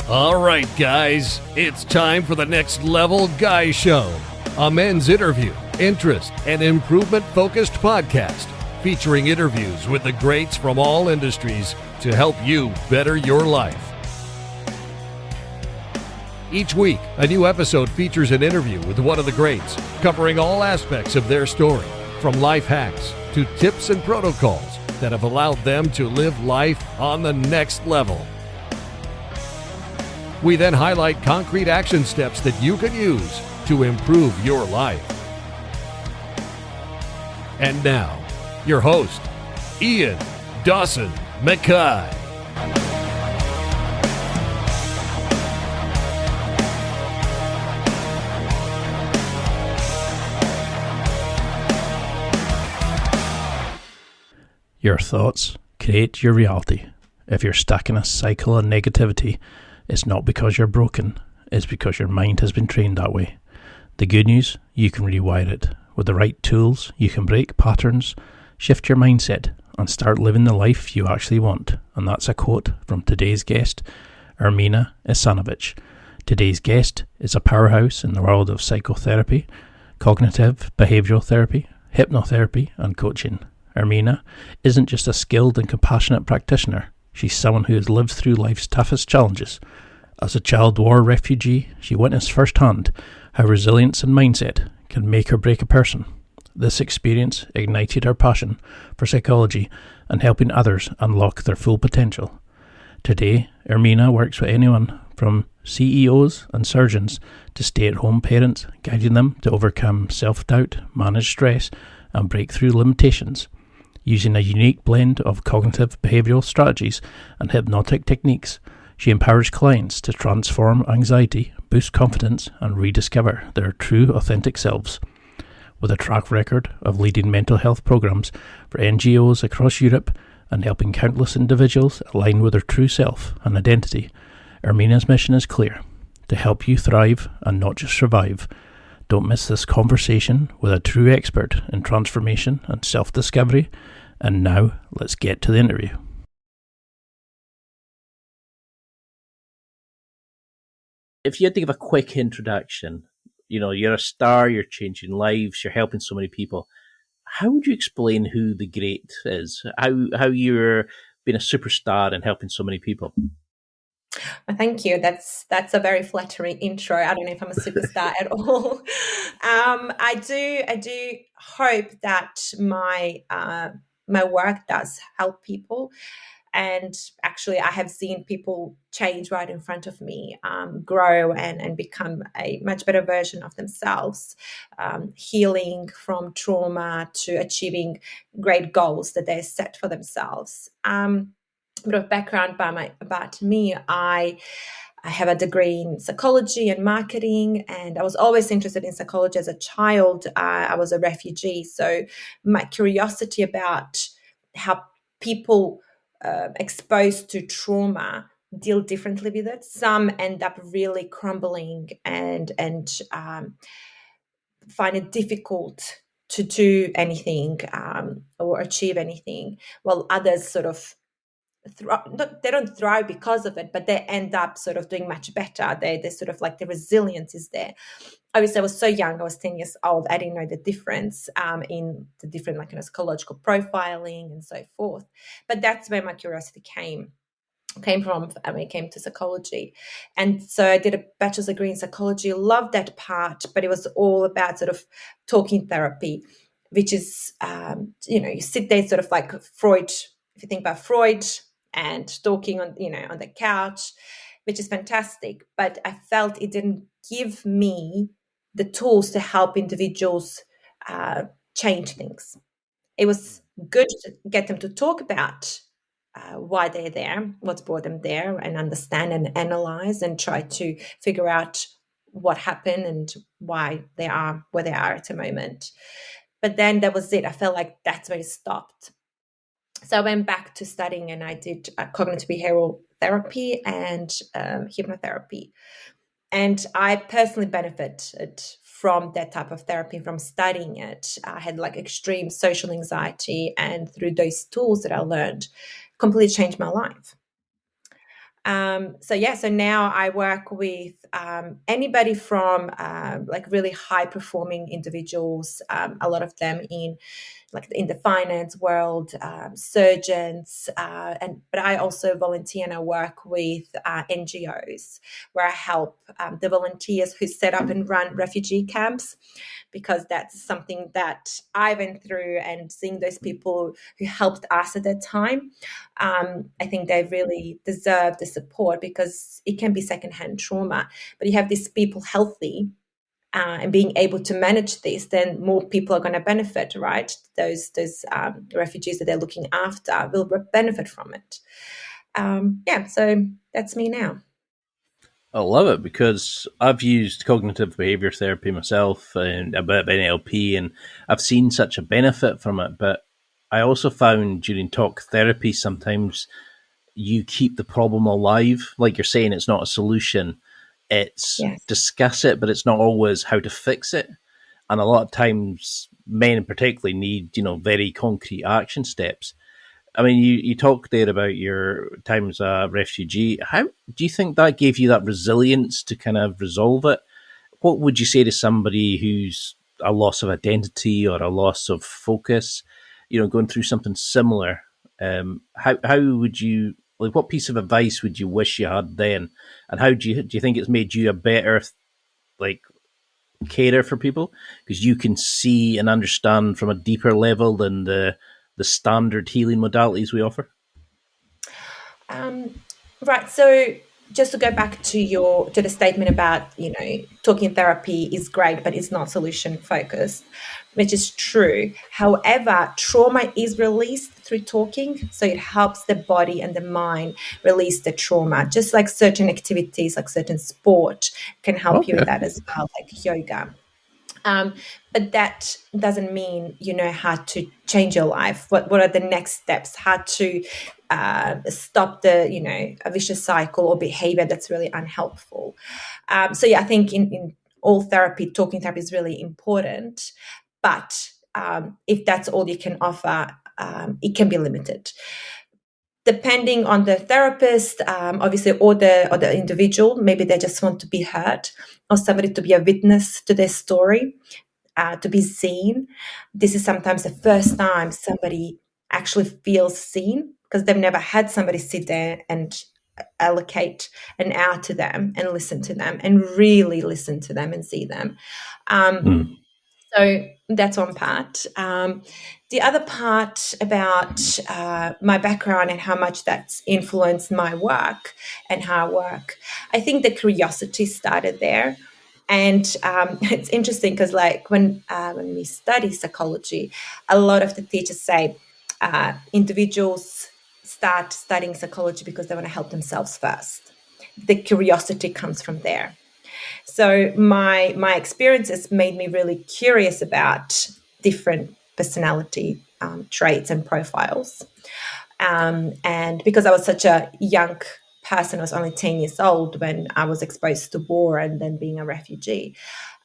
All right, guys, it's time for the Next Level Guy Show, a men's interview, interest, and improvement-focused podcast featuring interviews with the greats from all industries to help you better your life. Each week, a new episode features an interview with one of the greats, covering all aspects of their story, from life hacks to tips and protocols that have allowed them to live life on the next level. We then highlight concrete action steps that you can use to improve your life. And now, your host, Ian Dawson Mackay. Your thoughts create your reality. If you're stuck in a cycle of negativity, it's not because you're broken, it's because your mind has been trained that way. The good news, you can rewire it. With the right tools, you can break patterns, shift your mindset, and start living the life you actually want. And that's a quote from today's guest, Ermina Isanovic. Today's guest is a powerhouse in the world of psychotherapy, cognitive behavioral therapy, hypnotherapy, and coaching. Ermina isn't just a skilled and compassionate practitioner. She's someone who has lived through life's toughest challenges. As a child war refugee, she witnessed firsthand how resilience and mindset can make or break a person. This experience ignited her passion for psychology and helping others unlock their full potential. Today, Ermina works with anyone from CEOs and surgeons to stay-at-home parents, guiding them to overcome self-doubt, manage stress, and break through limitations. Using a unique blend of cognitive behavioral strategies and hypnotic techniques, she empowers clients to transform anxiety, boost confidence, and rediscover their true, authentic selves. With a track record of leading mental health programs for NGOs across Europe and helping countless individuals align with their true self and identity, Ermina's mission is clear: to help you thrive and not just survive. Don't miss this conversation with a true expert in transformation and self-discovery. And now, let's get to the interview. If you had to give a quick introduction, you're a star, you're changing lives, you're helping so many people. How would you explain who the great is? How you're being a superstar and helping so many people? Well, thank you. That's a very flattering intro. I don't know if I'm a superstar at all. I do hope that my work does help people, and actually, I have seen people change right in front of me, grow and become a much better version of themselves, healing from trauma to achieving great goals that they set for themselves. A bit of background about me. I have a degree in psychology and marketing, and I was always interested in psychology as a child. I was a refugee, so my curiosity about how people exposed to trauma deal differently with it. Some end up really crumbling and find it difficult to do anything or achieve anything, while others sort of they don't thrive because of it, but they end up sort of doing much better. They sort of like the resilience is there. Obviously, I was so young. I was 10 years old. I didn't know the difference in the different psychological profiling and so forth. But that's where my curiosity came from when it came to psychology. And so I did a bachelor's degree in psychology. Loved that part, but it was all about sort of talking therapy, which is, you sit there sort of like Freud. If you think about Freud, and talking on the couch, which is fantastic. But I felt it didn't give me the tools to help individuals change things. It was good to get them to talk about why they're there, what's brought them there, and understand and analyze and try to figure out what happened and why they are where they are at the moment. But then that was it. I felt like that's where it stopped. So I went back to studying, and I did cognitive behavioral therapy and hypnotherapy. And I personally benefited from that type of therapy, from studying it. I had extreme social anxiety, and through those tools that I learned, completely changed my life. So now I work with anybody from like really high performing individuals, a lot of them in the finance world, surgeons, but I also volunteer and I work with NGOs where I help the volunteers who set up and run refugee camps, because that's something that I went through, and seeing those people who helped us at that time, I think they really deserve the support, because it can be secondhand trauma, but you have these people healthy and being able to manage this, then more people are going to benefit, right? Those refugees that they're looking after will benefit from it. So that's me now. I love it, because I've used cognitive behavior therapy myself and a bit of NLP, and I've seen such a benefit from it. But I also found during talk therapy, sometimes you keep the problem alive. Like you're saying, it's not a solution. It's Yes. discuss it, but it's not always how to fix it. And a lot of times, men particularly need, very concrete action steps. I mean, you talked there about your time as a refugee. How do you think that gave you that resilience to kind of resolve it? What would you say to somebody who's a loss of identity or a loss of focus, going through something similar? How would you, like, what piece of advice would you wish you had then? And how do you think it's made you a better, like, carer for people, because you can see and understand from a deeper level than the standard healing modalities we offer? Right. So just to go back to the statement about, talking therapy is great, but it's not solution focused, which is true. However, trauma is released through talking. So it helps the body and the mind release the trauma, just like certain activities, like certain sport can help you with that as well, like yoga. But that doesn't mean you know how to change your life. What are the next steps? How to stop a vicious cycle or behavior that's really unhelpful. I think in all therapy, talking therapy is really important. But if that's all you can offer, it can be limited. Depending on the therapist, obviously, or the individual, maybe they just want to be heard, or somebody to be a witness to their story, to be seen. This is sometimes the first time somebody actually feels seen, because they've never had somebody sit there and allocate an hour to them and listen to them and really listen to them and see them. So that's one part. The other part about my background and how much that's influenced my work and how I work, I think the curiosity started there. And it's interesting because, like, when we study psychology, a lot of the teachers say individuals start studying psychology because they want to help themselves first. The curiosity comes from there. So my experiences made me really curious about different personality traits and profiles. And because I was such a young person, I was only 10 years old when I was exposed to war and then being a refugee.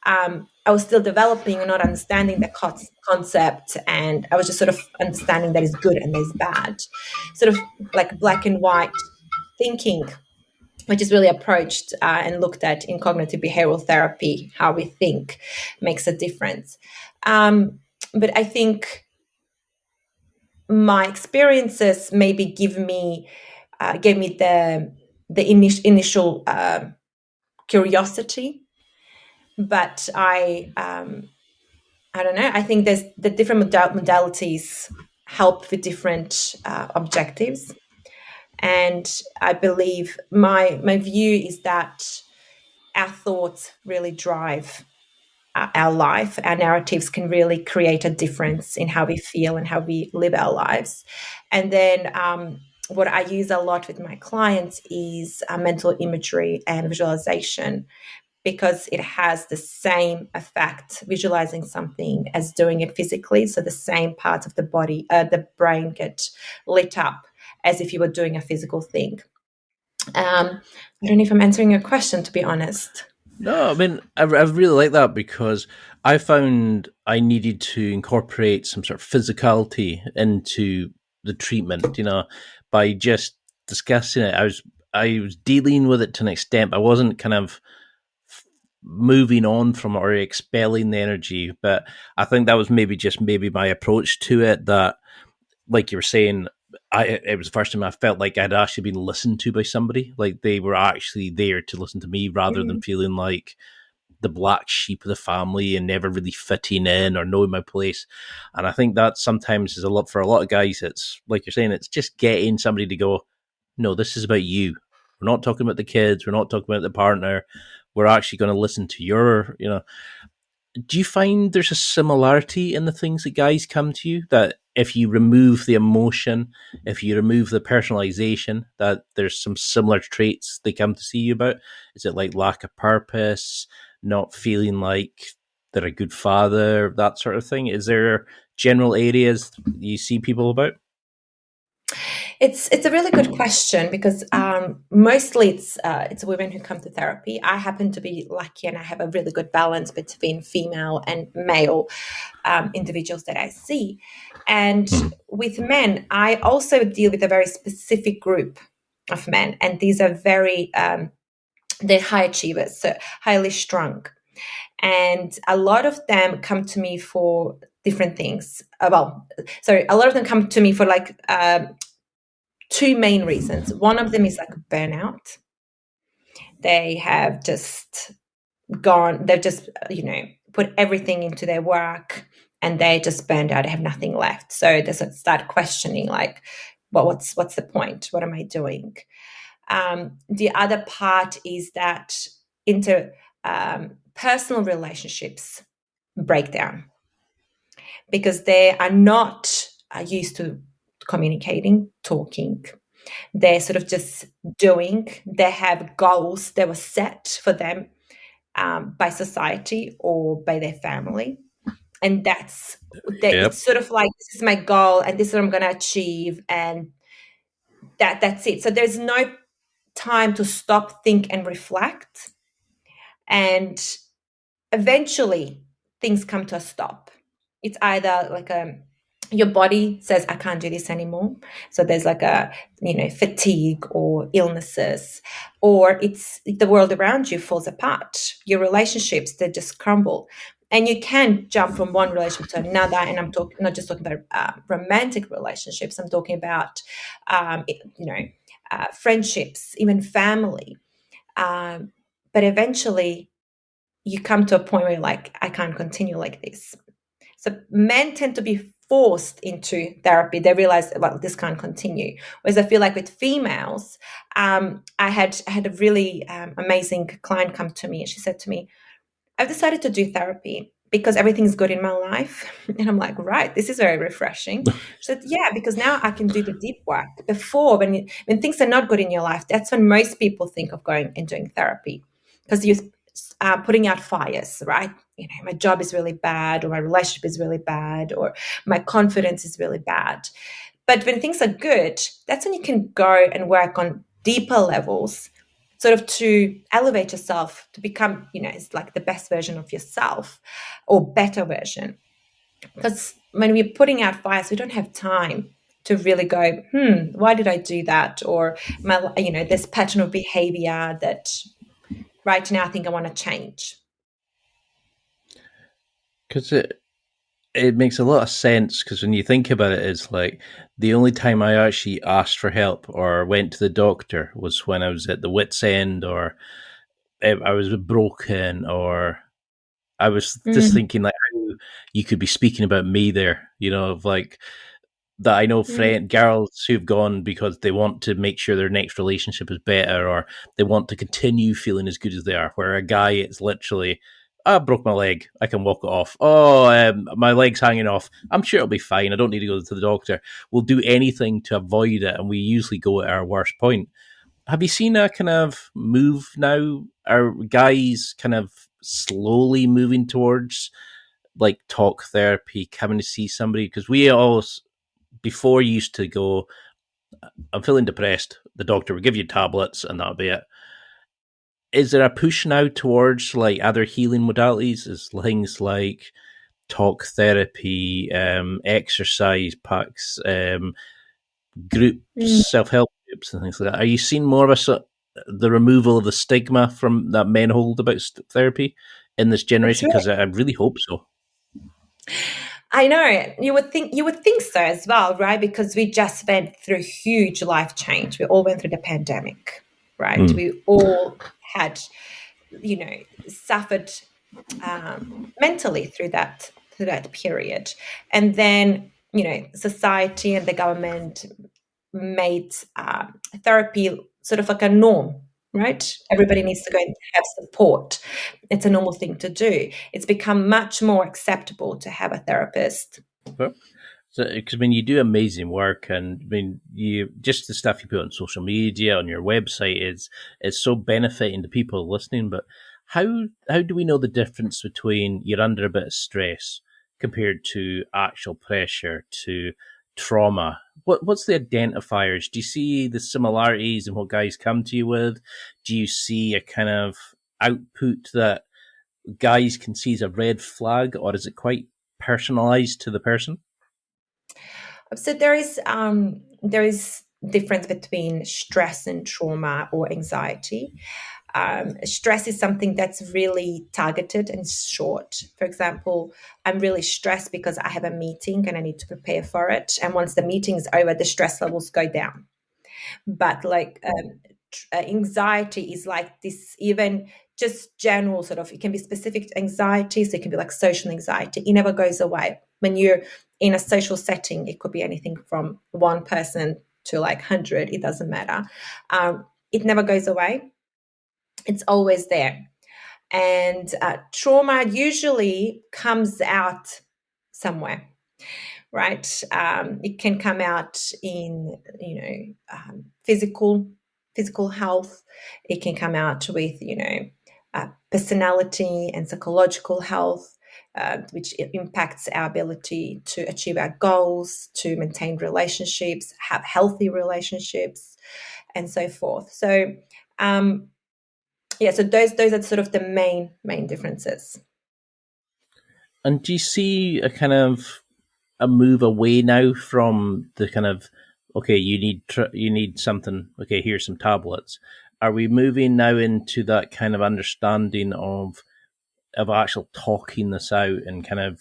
I was still developing and not understanding the concept, and I was just sort of understanding that is good and there's bad, sort of like black and white thinking, which is really approached and looked at in cognitive behavioral therapy. How we think makes a difference. But I think my experiences maybe gave me the initial curiosity, but I don't know. I think there's the different modalities help with different objectives. And I believe my view is that our thoughts really drive our life. Our narratives can really create a difference in how we feel and how we live our lives. And then what I use a lot with my clients is mental imagery and visualization, because it has the same effect visualizing something as doing it physically. So the same parts of the body, the brain get lit up as if you were doing a physical thing. I don't know if I'm answering your question, to be honest. No, I mean, I really like that, because I found I needed to incorporate some sort of physicality into the treatment, by just discussing it. I was dealing with it to an extent. I wasn't kind of moving on from it or expelling the energy, but I think that was maybe my approach to it. That, like you were saying, it was the first time I felt like I'd actually been listened to by somebody. Like they were actually there to listen to me, rather than feeling like the black sheep of the family and never really fitting in or knowing my place. And I think that sometimes is a lot for a lot of guys. It's like you're saying, it's just getting somebody to go, no, this is about you. We're not talking about the kids. We're not talking about the partner. We're actually going to listen to your, do you find there's a similarity in the things that guys come to you, that if you remove the emotion, if you remove the personalization, that there's some similar traits they come to see you about? Is it like lack of purpose, not feeling like they're a good father, that sort of thing? Is there general areas you see people about? It's a really good question, because mostly it's women who come to therapy. I happen to be lucky, and I have a really good balance between female and male individuals that I see. And with men, I also deal with a very specific group of men, and these are they're high achievers, so highly strung. And a lot of them come to me for different things. A lot of them come to me for like two main reasons. One of them is like burnout. They have just they've just, put everything into their work, and they just burned out. They have nothing left. So they start questioning, like, well, what's the point? What am I doing? The other part is that personal relationships break down, because they are not used to communicating, talking. They're sort of just doing. They have goals that were set for them by society or by their family. And Yep. it's sort of like, this is my goal and this is what I'm going to achieve. And that's it. So there's no time to stop, think, and reflect. And eventually things come to a stop. It's either like your body says, I can't do this anymore. So there's like fatigue or illnesses, or it's the world around you falls apart. Your relationships, they just crumble. And you can jump from one relationship to another. And I'm not just talking about romantic relationships. I'm talking about, friendships, even family. But eventually you come to a point where you're like, I can't continue like this. So men tend to be forced into therapy. They realize, well, this can't continue. Whereas I feel like with females, I had a really amazing client come to me, and she said to me, I've decided to do therapy because everything's good in my life. And I'm like, right, this is very refreshing. She said, yeah, because now I can do the deep work. Before, when things are not good in your life, that's when most people think of going and doing therapy, because you're putting out fires, right? My job is really bad, or my relationship is really bad, or my confidence is really bad. But when things are good, that's when you can go and work on deeper levels, sort of to elevate yourself, to become, it's like the best version of yourself, or better version. Because when we're putting out fires, we don't have time to really go, why did I do that? Or this pattern of behavior that right now I think I want to change. Because it makes a lot of sense, because when you think about it, it's like the only time I actually asked for help or went to the doctor was when I was at the wit's end, or I was broken, or I was just thinking like how you could be speaking about me there, of like that. I know girls who've gone because they want to make sure their next relationship is better, or they want to continue feeling as good as they are, where a guy, it's literally, I broke my leg, I can walk it off. Oh, my leg's hanging off. I'm sure it'll be fine. I don't need to go to the doctor. We'll do anything to avoid it, and we usually go at our worst point. Have you seen a kind of move now? Are guys kind of slowly moving towards like talk therapy, coming to see somebody? Because we all before used to go, I'm feeling depressed. The doctor would give you tablets, and that'll be it. Is there a push now towards like other healing modalities? Is things like talk therapy, exercise packs, group self-help relationships and things like that. Are you seeing more of the removal of the stigma from that men hold about therapy in this That's generation? right. Because I really hope so. I know you would think so as well, right? Because we just went through huge life change. We all went through the pandemic, right? Mm. We all had, suffered mentally through that period, and then society and the government made therapy sort of like a norm, right? Everybody needs to go and have support. It's a normal thing to do. It's become much more acceptable to have a therapist. Well, so, because I mean, you do amazing work, and I mean, you just the stuff you put on social media, on your website is so benefiting to people listening. But how do we know the difference between you're under a bit of stress compared to actual pressure to trauma? What's the identifiers? Do you see the similarities in what guys come to you with? Do you see a kind of output that guys can see as a red flag, or is it quite personalized to the person? So there is difference between stress and trauma or anxiety. Stress is something that's really targeted and short. For example, I'm really stressed because I have a meeting and I need to prepare for it. And once the meeting is over, the stress levels go down. But anxiety is like this, even just general sort of, it can be specific anxiety, so it can be like social anxiety. It never goes away. When you're in a social setting, it could be anything from one person to like 100, it doesn't matter. It never goes away. It's always there. And trauma usually comes out somewhere, right? It can come out in, physical health. It can come out with, personality and psychological health, which impacts our ability to achieve our goals, to maintain relationships, have healthy relationships, and so forth. So, so those are sort of the main differences. And do you see a kind of a move away now from the kind of okay, you need something. Okay, here's some tablets. Are we moving now into that kind of understanding of actual talking this out and kind of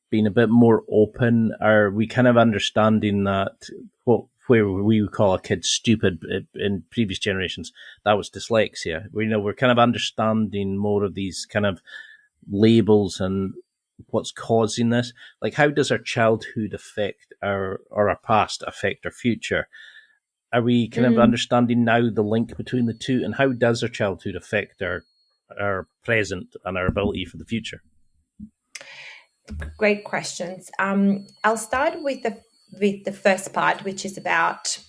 being a bit more open? Are we kind of understanding that where we would call a kid stupid in previous generations, that was dyslexia. We're kind of understanding more of these kind of labels and what's causing this. Like, how does our childhood affect our past affect our future? Are we kind of understanding now the link between the two, and how does our childhood affect our present and our ability for the future? Great questions. I'll start with the first part, which is about,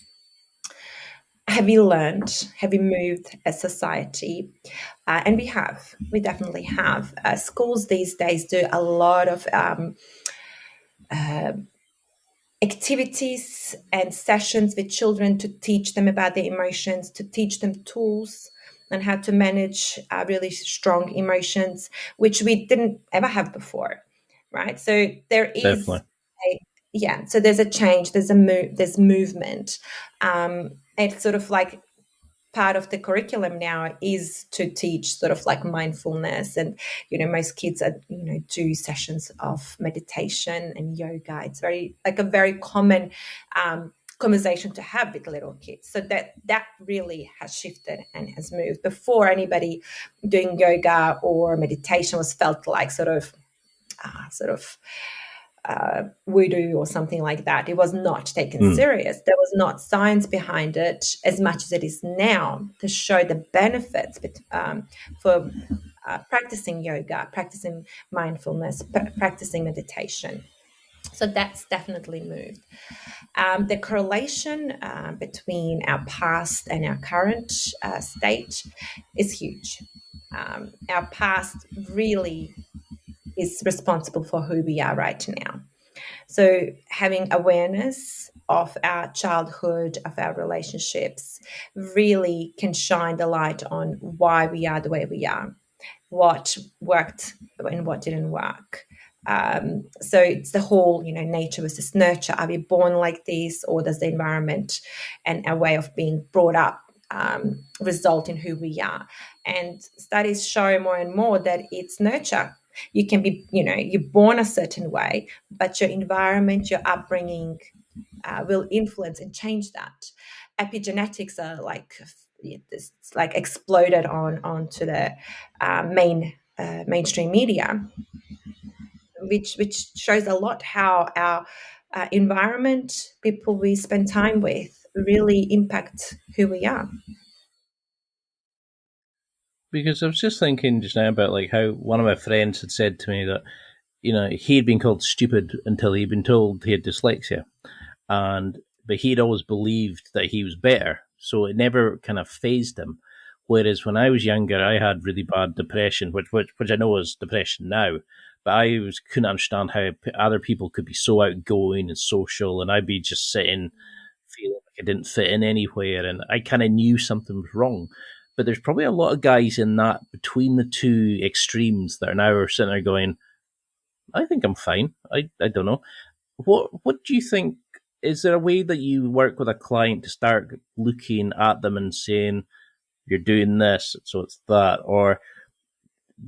have you learned? Have you moved as society? And we definitely have. Schools these days do a lot of activities and sessions with children to teach them about their emotions, to teach them tools and how to manage really strong emotions, which we didn't ever have before, right? So there is Definitely. so there's a change, there's movement. It's sort of like part of the curriculum now is to teach sort of like mindfulness, and most kids are do sessions of meditation and yoga. It's very like a very common conversation to have with little kids. So that really has shifted and has moved. Before, anybody doing yoga or meditation was felt like sort of voodoo or something like that. It was not taken serious. There was not science behind it as much as it is now to show the benefits for practicing yoga, practicing mindfulness, practicing meditation. So that's definitely moved. The correlation between our past and our current state is huge. Our past really is responsible for who we are right now. So having awareness of our childhood, of our relationships, really can shine the light on why we are the way we are, what worked and what didn't work. So it's the whole, nature versus nurture. Are we born like this, or does the environment and our way of being brought up result in who we are? And studies show more and more that it's nurture. You can be, you're born a certain way, but your environment, your upbringing will influence and change that. Epigenetics are it's like exploded onto the mainstream media, which shows a lot how our environment, people we spend time with, really impact who we are. Because I was just thinking just now about like how one of my friends had said to me that he had been called stupid until he'd been told he had dyslexia, but he'd always believed that he was better, so it never kind of phased him. Whereas when I was younger, I had really bad depression, which I know is depression now, but couldn't understand how other people could be so outgoing and social, and I'd be just sitting feeling like I didn't fit in anywhere, and I kind of knew something was wrong. But there's probably a lot of guys in that between the two extremes that are now sitting there going, I think I'm fine. I don't know. What do you think? Is there a way that you work with a client to start looking at them and saying, you're doing this, so it's that? Or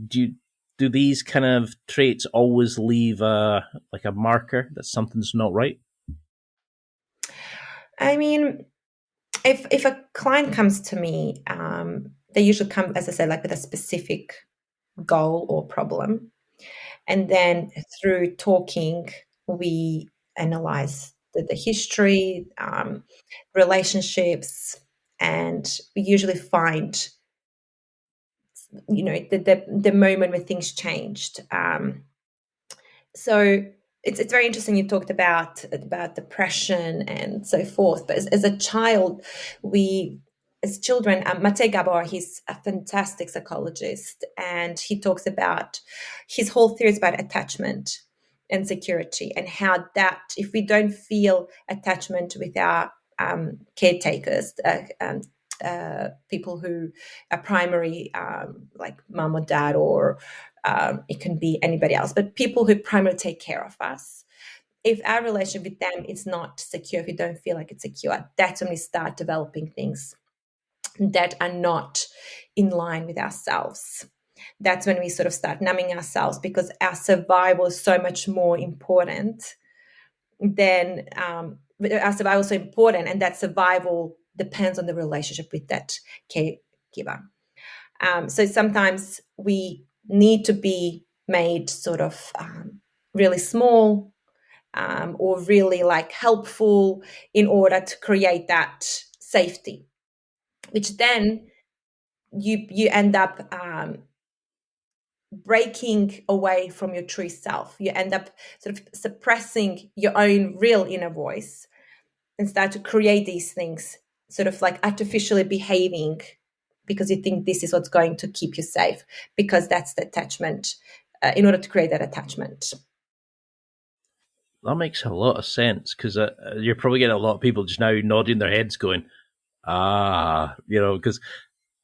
do these kind of traits always leave a marker that something's not right? I mean, if a client comes to me, they usually come, as I said, like with a specific goal or problem. And then through talking, we analyze the history, relationships, and we usually find, the moment when things changed. So it's very interesting. You talked about depression and so forth, but as a child, as children, Mate Gabor, he's a fantastic psychologist, and he talks about his whole theory is about attachment and security, and how that if we don't feel attachment with our caretakers, people who are primary, like mom or dad, or it can be anybody else, but people who primarily take care of us. If our relationship with them is not secure, if we don't feel like it's secure, that's when we start developing things that are not in line with ourselves. That's when we sort of start numbing ourselves, because our survival is so much more important than our survival is so important, and that survival depends on the relationship with that caregiver. So sometimes we need to be made sort of really small, or really like helpful, in order to create that safety, which then you end up breaking away from your true self. You end up sort of suppressing your own real inner voice and start to create these things, sort of like artificially behaving, because you think this is what's going to keep you safe, because that's the attachment, in order to create that attachment. That makes a lot of sense, because you're probably getting a lot of people just now nodding their heads going, because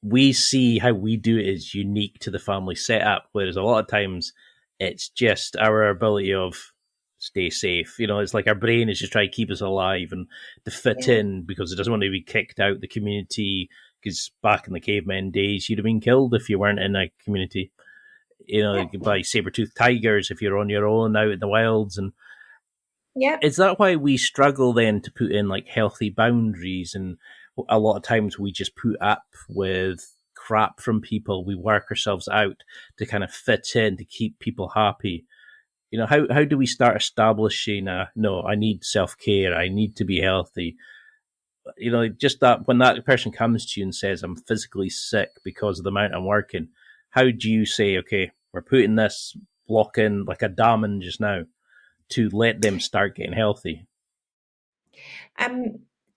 we see how we do it is unique to the family setup, whereas a lot of times it's just our ability of stay safe. It's like our brain is just trying to keep us alive and to fit in, because it doesn't want to be kicked out the community, because back in the caveman days, you'd have been killed if you weren't in a community. You could buy saber-toothed tigers if you're on your own out in the wilds. And is that why we struggle then to put in like healthy boundaries? And a lot of times we just put up with crap from people. We work ourselves out to kind of fit in, to keep people happy. How do we start establishing no, I need self-care, I need to be healthy? Just that when that person comes to you and says, I'm physically sick because of the amount I'm working, how do you say, okay, we're putting this block in like a dam in just now to let them start getting healthy?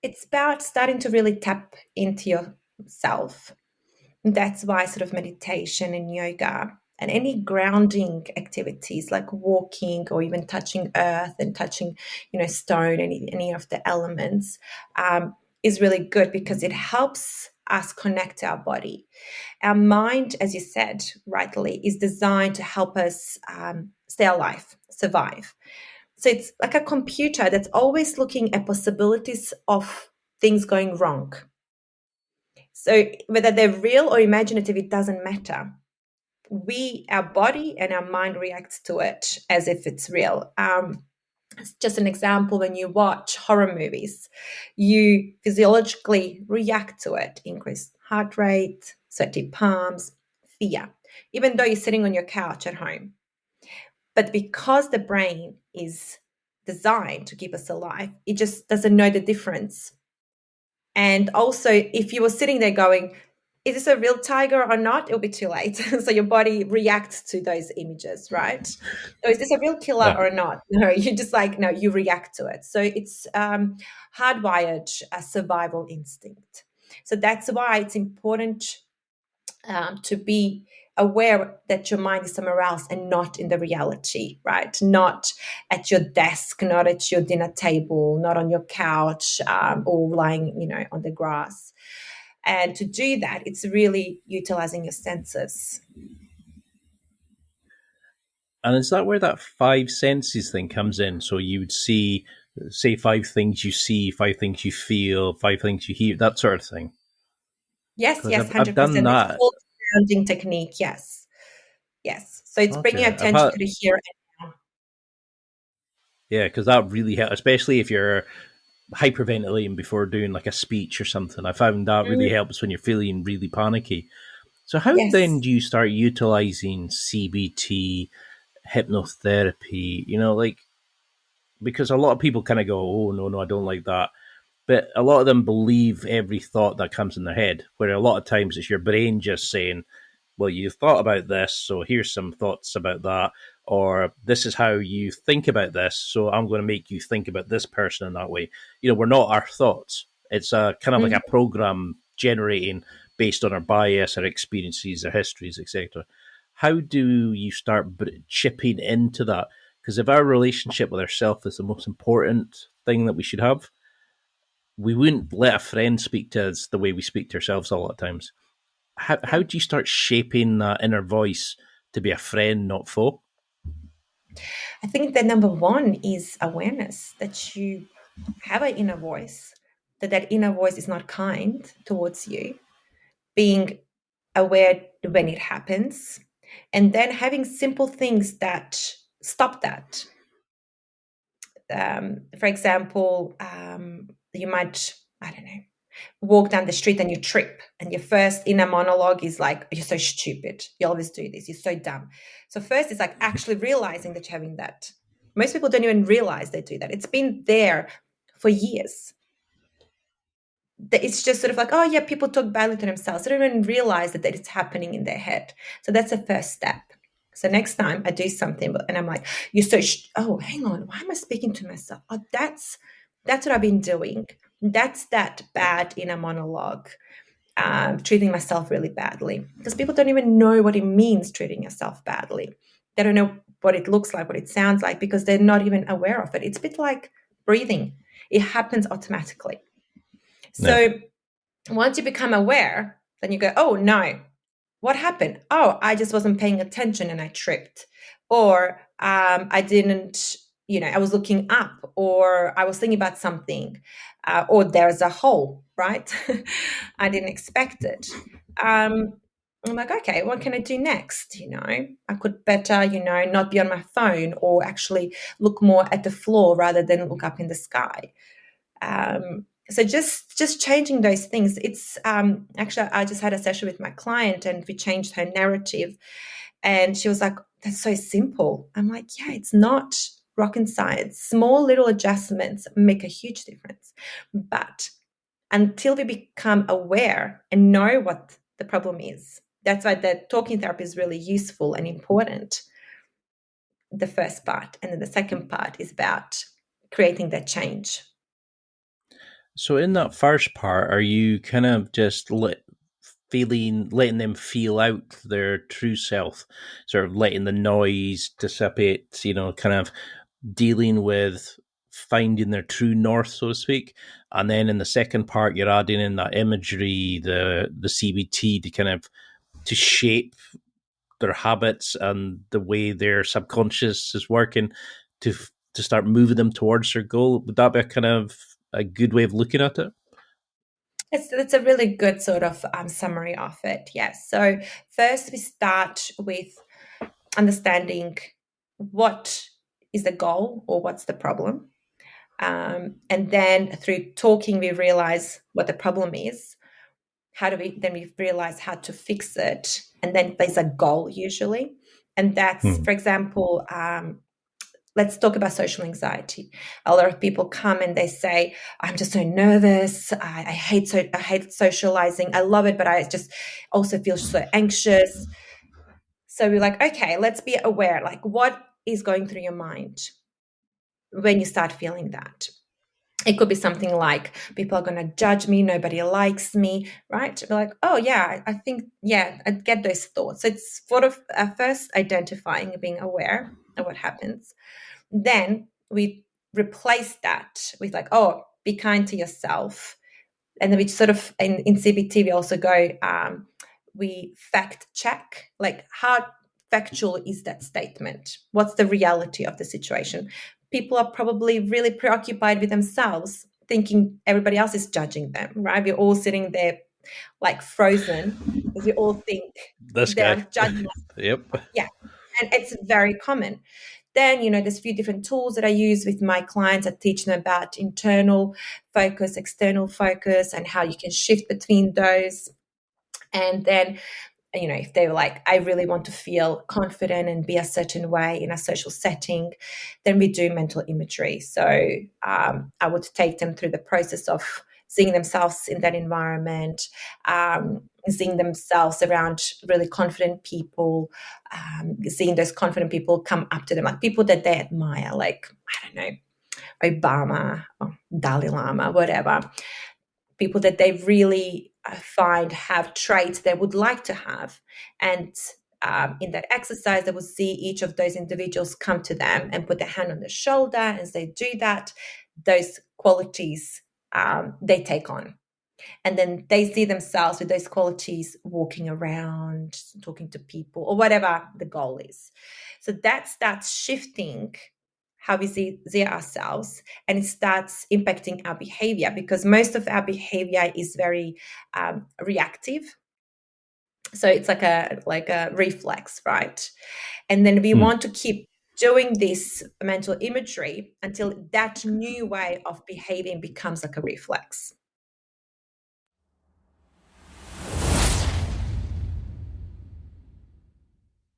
It's about starting to really tap into yourself. That's why sort of meditation and yoga and any grounding activities like walking, or even touching earth and touching, stone, any of the elements, is really good, because it helps us connect to our body. Our mind, as you said rightly, is designed to help us stay alive. survive. So it's like a computer that's always looking at possibilities of things going wrong. So whether they're real or imaginative, it doesn't matter. Our body and our mind reacts to it as if it's real. It's just an example, when you watch horror movies, you physiologically react to it, increased heart rate, sweaty palms, fear, even though you're sitting on your couch at home. But because the brain is designed to keep us alive, it just doesn't know the difference. And also, if you were sitting there going, is this a real tiger or not? It'll be too late. So your body reacts to those images, right? Or is this a real killer or not? No, you just no, you react to it. So it's hardwired a survival instinct. So that's why it's important to be aware that your mind is somewhere else and not in the reality, right? Not at your desk, not at your dinner table, not on your couch, or lying, on the grass. And to do that, it's really utilizing your senses. And is that where that five senses thing comes in? So you would say 5 things you see, 5 things you feel, 5 things you hear, that sort of thing. Yes, 100%. I've done that. It's called grounding technique. Yes. So it's bringing attention to the here and now. Yeah, because that really helps, especially if you're hyperventilating before doing like a speech or something. I found that really helps when you're feeling really panicky. So how then do you start utilizing CBT, hypnotherapy, because a lot of people kind of go, oh, no, I don't like that. But a lot of them believe every thought that comes in their head, where a lot of times it's your brain just saying, well, you've thought about this, so here's some thoughts about that. Or this is how you think about this, so I'm going to make you think about this person in that way. We're not our thoughts. It's a kind of like a program generating based on our bias, our experiences, our histories, etc. How do you start chipping into that? Because if our relationship with ourselves is the most important thing that we should have, we wouldn't let a friend speak to us the way we speak to ourselves a lot of times. How do you start shaping that inner voice to be a friend, not foe? I think that number one is awareness, that you have an inner voice, that inner voice is not kind towards you, being aware when it happens, and then having simple things that stop that. For example, you might, I don't know, walk down the street and you trip, and your first inner monologue is like, you're so stupid, you always do this, you're so dumb. So first it's like actually realizing that you're having that. Most people don't even realize they do that. It's been there for years. It's just sort of like, oh yeah, people talk badly to themselves. They don't even realize that it's happening in their head. So that's the first step. So next time I do something and I'm like, you're so, oh, hang on, why am I speaking to myself? Oh, that's what I've been doing. That's that bad inner monologue, treating myself really badly. Because people don't even know what it means treating yourself badly. They don't know what it looks like, what it sounds like, because they're not even aware of it. It's a bit like breathing. It happens automatically. So once you become aware, then you go, oh no, what happened? Oh, I just wasn't paying attention and I tripped. Or I didn't, I was looking up, or I was thinking about something, or there's a hole, right? I didn't expect it. I'm like, okay, what can I do next? I could better, not be on my phone, or actually look more at the floor rather than look up in the sky. So just changing those things. It's actually, I just had a session with my client and we changed her narrative, and she was like, that's so simple. I'm like, yeah, it's not rocket science. Small little adjustments make a huge difference. But until we become aware and know what the problem is, that's why the talking therapy is really useful and important, the first part. And then the second part is about creating that change. So in that first part, are you kind of just letting them feel out their true self, sort of letting the noise dissipate, kind of dealing with finding their true north, so to speak? And then in the second part, you're adding in that imagery, the CBT to kind of to shape their habits and the way their subconscious is working to start moving them towards their goal. Would that be a kind of a good way of looking at it? It's a really good sort of summary of it. Yes. So first we start with understanding what is the goal or what's the problem. And then through talking, we realize what the problem is. We realize how to fix it. And then there's a goal usually. And that's, for example, let's talk about social anxiety. A lot of people come and they say, "I'm just so nervous. I hate socializing. I love it, but I just also feel so anxious." So we're like, okay, let's be aware. Like, what is going through your mind when you start feeling that? It could be something like, people are going to judge me, nobody likes me, right? We're like, oh yeah, I think, yeah, I get those thoughts. So it's sort of first identifying, being aware of what happens. Then we replace that with like, oh, be kind to yourself. And then we sort of, in CBT, we also go, we fact check, like how factual is that statement? What's the reality of the situation? People are probably really preoccupied with themselves, thinking everybody else is judging them, right? We're all sitting there like frozen because we all think they're judging us. Yep. Yeah. And it's very common. Then, there's a few different tools that I use with my clients. I teach them about internal focus, external focus, and how you can shift between those. And then, if they were like, I really want to feel confident and be a certain way in a social setting, then we do mental imagery. So I would take them through the process of seeing themselves in that environment, seeing themselves around really confident people, seeing those confident people come up to them, like people that they admire, like, I don't know, Obama, or Dalai Lama, whatever. People that they really find have traits they would like to have. And in that exercise, they will see each of those individuals come to them and put their hand on their shoulder. As they do that, those qualities they take on. And then they see themselves with those qualities walking around, talking to people, or whatever the goal is. So that starts shifting how we see ourselves, and it starts impacting our behavior, because most of our behavior is very reactive. So it's like a reflex, right? And then we want to keep doing this mental imagery until that new way of behaving becomes like a reflex.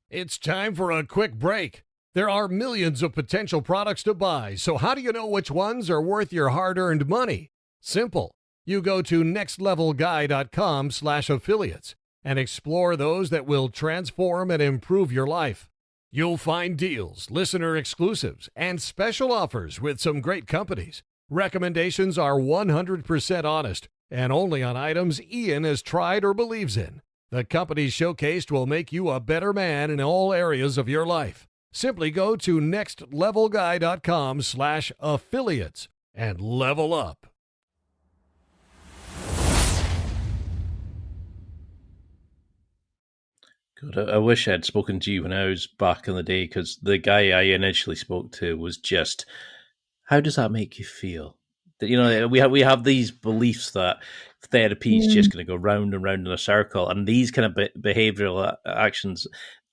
It's time for a quick break. There are millions of potential products to buy, so how do you know which ones are worth your hard-earned money? Simple. You go to nextlevelguy.com/affiliates and explore those that will transform and improve your life. You'll find deals, listener exclusives, and special offers with some great companies. Recommendations are 100% honest and only on items Ian has tried or believes in. The companies showcased will make you a better man in all areas of your life. Simply go to nextlevelguy.com/affiliates and level up. God, I wish I'd spoken to you when I was back in the day, because the guy I initially spoke to was just, how does that make you feel? We have these beliefs that therapy is just going to go round and round in a circle, and these kind of behavioral actions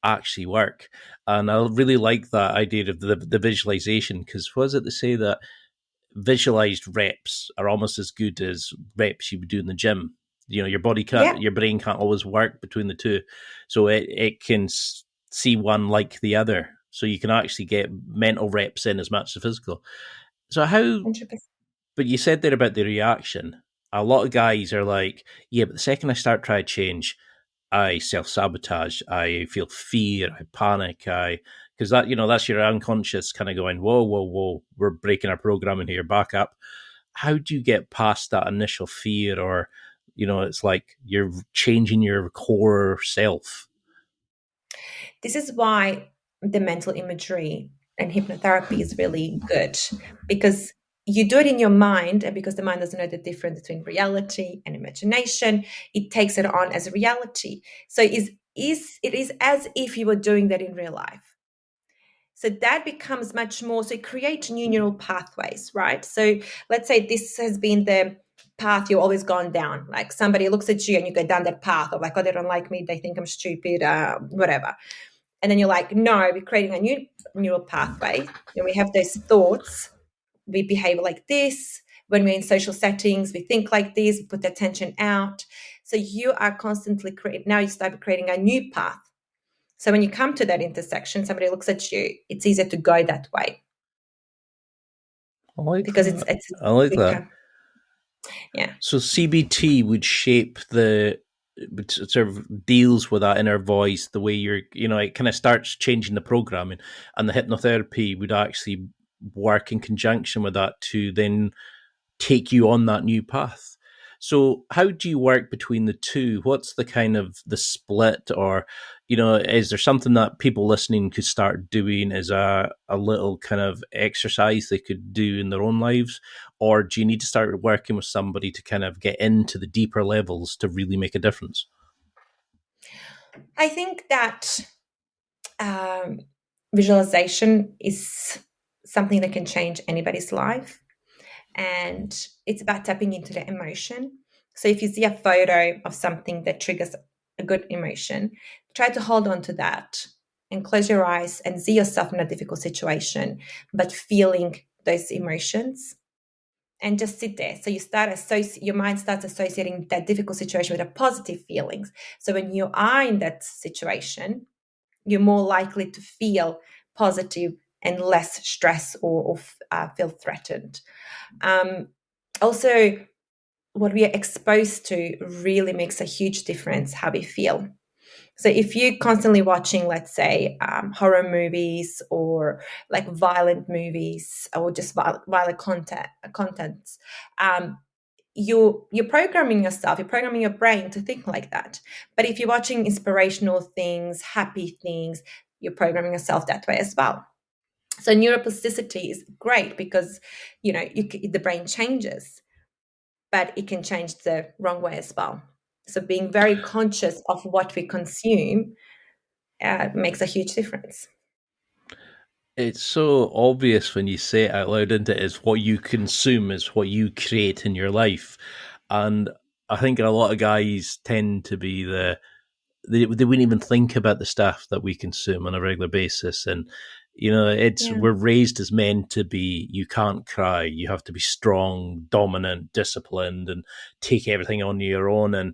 actually work. And I really like that idea of the visualization, because was it to say that visualized reps are almost as good as reps you would do in the gym? Your body your brain can't always work between the two, so it can see one like the other. So you can actually get mental reps in as much as physical. So how? 100%. But you said there about the reaction. A lot of guys are like, yeah, but the second I start trying to change, I self-sabotage, I feel fear, I panic, because that's your unconscious kind of going, whoa, we're breaking our programming here, back up. How do you get past that initial fear, or, it's like you're changing your core self? This is why the mental imagery and hypnotherapy is really good, because you do it in your mind, and because the mind doesn't know the difference between reality and imagination, it takes it on as a reality. So it is as if you were doing that in real life. So that becomes much more, so it creates new neural pathways, right? So let's say this has been the path you've always gone down. Like somebody looks at you and you go down that path of like, oh, they don't like me, they think I'm stupid, whatever. And then you're like, no, we're creating a new neural pathway. And we have those thoughts. We behave like this. When we're in social settings, we think like this, we put the attention out. So you are constantly creating, now you start creating a new path. So when you come to that intersection, somebody looks at you, it's easier to go that way. I like Because that. it's I like that. quicker. Yeah. So CBT would shape would sort of deals with that inner voice, the way it kind of starts changing the programming, and the hypnotherapy would actually work in conjunction with that to then take you on that new path. So how do you work between the two? What's the kind of the split, or, is there something that people listening could start doing as a little kind of exercise they could do in their own lives? Or do you need to start working with somebody to kind of get into the deeper levels to really make a difference? I think that visualization is something that can change anybody's life. And it's about tapping into the emotion. So if you see a photo of something that triggers a good emotion, try to hold on to that and close your eyes and see yourself in a difficult situation, but feeling those emotions, and just sit there. So your mind starts associating that difficult situation with a positive feelings. So when you are in that situation, you're more likely to feel positive and less stress or feel threatened. Also, what we are exposed to really makes a huge difference how we feel. So if you're constantly watching, let's say, horror movies or like violent movies or just violent contents, you're programming yourself, you're programming your brain to think like that. But if you're watching inspirational things, happy things, you're programming yourself that way as well. So neuroplasticity is great because the brain changes, but it can change the wrong way as well. So being very conscious of what we consume makes a huge difference. It's so obvious when you say it out loud, isn't it? Is what you consume is what you create in your life. And I think a lot of guys tend to be they wouldn't even think about the stuff that we consume on a regular basis. And, we're raised as men to be, you can't cry, you have to be strong, dominant, disciplined, and take everything on your own. And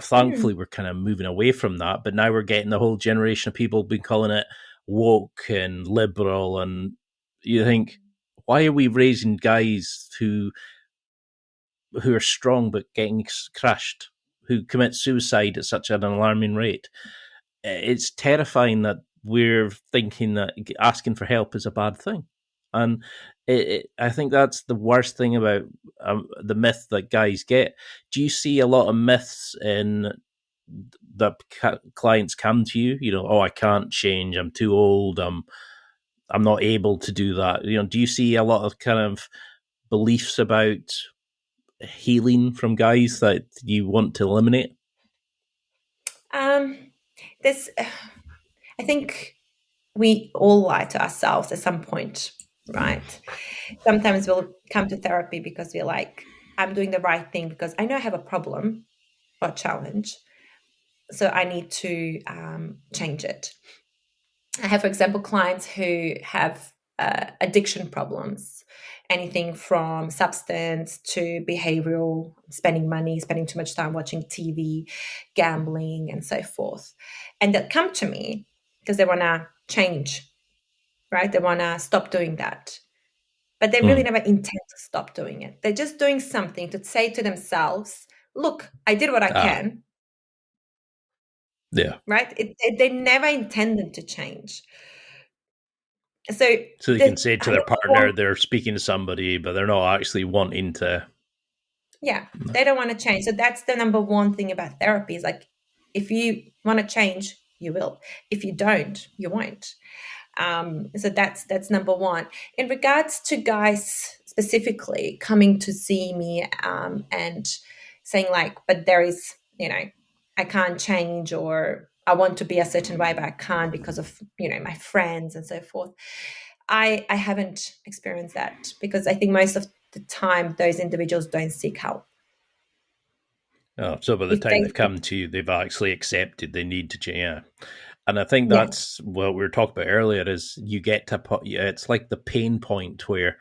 thankfully, we're kind of moving away from that. But now we're getting the whole generation of people been calling it woke and liberal. And you think, why are we raising guys who are strong but getting crushed, who commit suicide at such an alarming rate? It's terrifying that we're thinking that asking for help is a bad thing. And I think that's the worst thing about the myth that guys get. Do you see a lot of myths in that clients come to you? I can't change. I'm too old. I'm not able to do that. Do you see a lot of kind of beliefs about healing from guys that you want to eliminate? This, I think we all lie to ourselves at some point, right? Sometimes we'll come to therapy because we're like, I'm doing the right thing because I know I have a problem or challenge, so I need to change it. I have, for example, clients who have addiction problems, anything from substance to behavioral, spending money, spending too much time watching TV, gambling, and so forth. And they'll come to me because they want to change, right? They want to stop doing that. But they really never intend to stop doing it. They're just doing something to say to themselves, look, I did what I can. Yeah. Right? They never intended to change. So they can say to their partner they're speaking to somebody, but they're not actually wanting to. Yeah, they don't want to change. So that's the number one thing about therapy is like, if you want to change, you will. If you don't, you won't. So that's number one. In regards to guys specifically coming to see me and saying like, but there is, I can't change, or I want to be a certain way, but I can't because of, my friends and so forth. I haven't experienced that because I think most of the time those individuals don't seek help. Oh, so by the If time they they've seek, come to you, they've actually accepted they need to change. Yeah. And I think yeah, that's what we were talking about earlier is you get to put, yeah, it's like the pain point where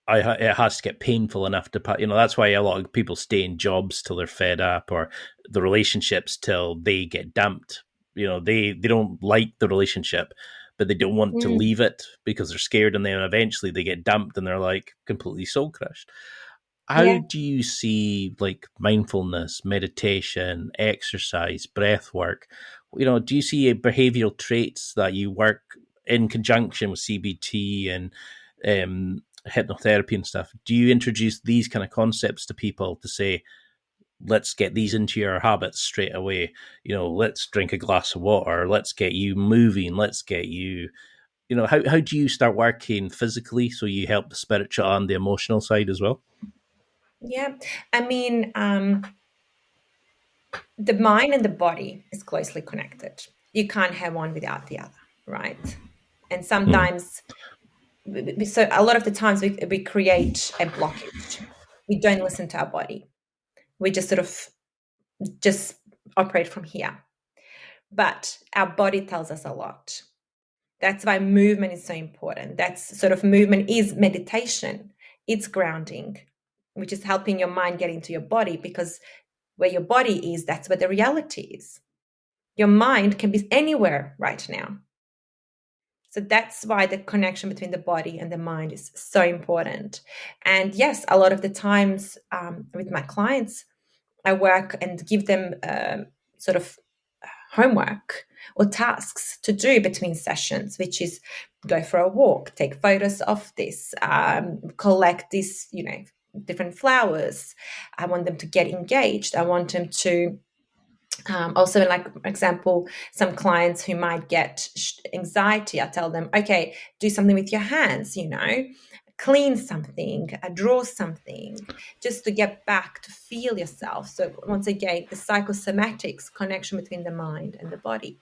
it has to get painful enough to put, that's why a lot of people stay in jobs till they're fed up or the relationships till they get dumped. They don't like the relationship, but they don't want to mm, leave it because they're scared, and then eventually they get dumped and they're like completely soul crushed. How yeah, do you see like mindfulness, meditation, exercise, breath work? Do you see behavioral traits that you work in conjunction with CBT and hypnotherapy and stuff? Do you introduce these kind of concepts to people to say, let's get these into your habits straight away? Let's drink a glass of water. Let's get you moving. Let's get you, how do you start working physically so you help the spiritual and the emotional side as well? yeah. I mean, the mind and the body is closely connected. You can't have one without the other, right? And Hmm. sometimes, so a lot of the times we create a blockage. We don't listen to our body. We just sort of just operate from here. But our body tells us a lot. That's why movement is so important. That's sort of movement is meditation. It's grounding, which is helping your mind get into your body because where your body is, that's where the reality is. Your mind can be anywhere right now. So that's why the connection between the body and the mind is so important. And yes, a lot of the times with my clients, I work and give them sort of homework or tasks to do between sessions, which is go for a walk, take photos of this, collect this, different flowers. I want them to get engaged. I want them to also, like example, some clients who might get anxiety, I tell them, okay, do something with your hands, clean something, draw something, just to get back to feel yourself. So once again, the psychosomatics connection between the mind and the body.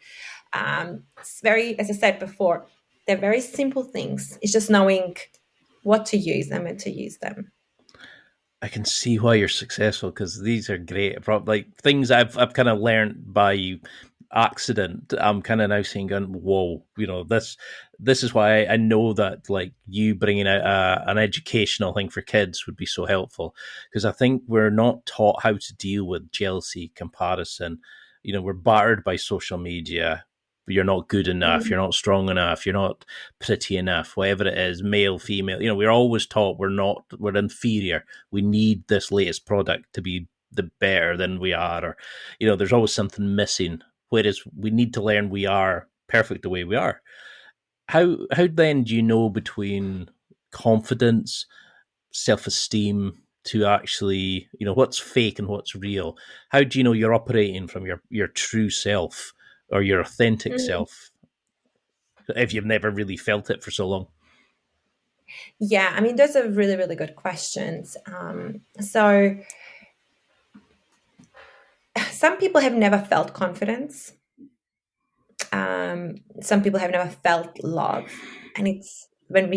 It's very, as I said before, they're very simple things. It's just knowing what to use and when to use them. I can see why you're successful because these are great. Like things I've kind of learned by accident. I'm kind of now saying, going, "Whoa, this is why I know that like you bringing out an educational thing for kids would be so helpful because I think we're not taught how to deal with jealousy, comparison. We're battered by social media. You're not good enough, Mm, you're not strong enough, you're not pretty enough, whatever it is, male, female. We're always taught we're inferior. We need this latest product to be the better than we are, or there's always something missing. Whereas we need to learn we are perfect the way we are. How then do you know between confidence, self esteem, to actually what's fake and what's real? How do you know you're operating from your true self or your authentic mm. self if you've never really felt it for so long? Yeah, I mean, those are really, really good questions. So some people have never felt confidence. Some people have never felt love, and it's when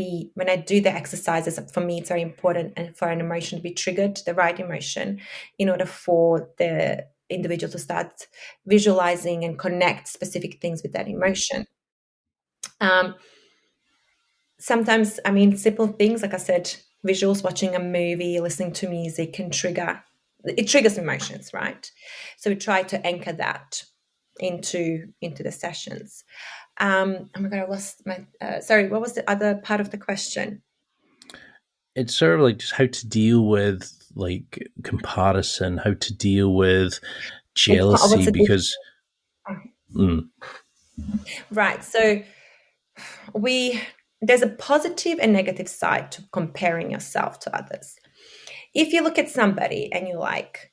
I do the exercises, for me it's very important and for an emotion to be triggered, the right emotion, in order for the individual to start visualizing and connect specific things with that emotion. um, Sometimes, I mean, simple things like I said, visuals, watching a movie, listening to music can triggers emotions, right? So we try to anchor that into the sessions. Oh my god, I lost my. Sorry, what was the other part of the question? It's sort of like just how to deal with like comparison, how to deal with What's jealousy, the because mm, right? So we there's a positive and negative side to comparing yourself to others. If you look at somebody and you're like,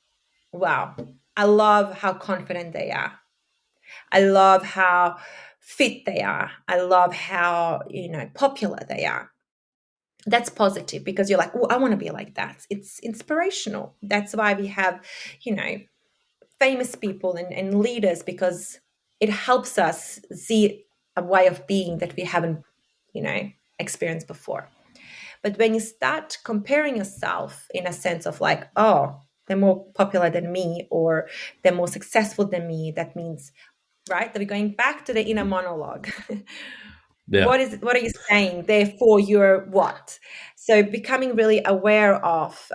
wow, I love how confident they are. I love how fit they are. I love how, popular they are. That's positive because you're like, oh, I want to be like that. It's inspirational. That's why we have, you know, famous people and leaders because it helps us see a way of being that we haven't, experienced before. But when you start comparing yourself in a sense of like, oh, they're more popular than me or they're more successful than me, that means, right, that we're going back to the inner monologue. Yeah. What are you saying? Therefore, you're what? So becoming really aware of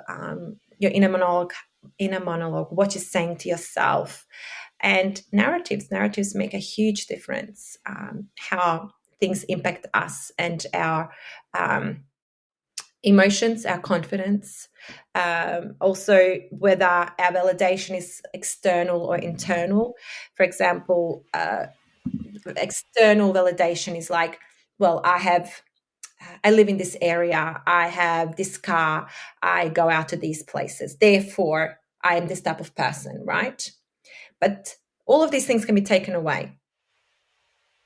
your inner monologue, what you're saying to yourself, and narratives make a huge difference. How things impact us and our emotions, our confidence, also whether our validation is external or internal. For example, external validation is like, well, I live in this area, I have this car, I go out to these places, therefore I am this type of person, right? But all of these things can be taken away.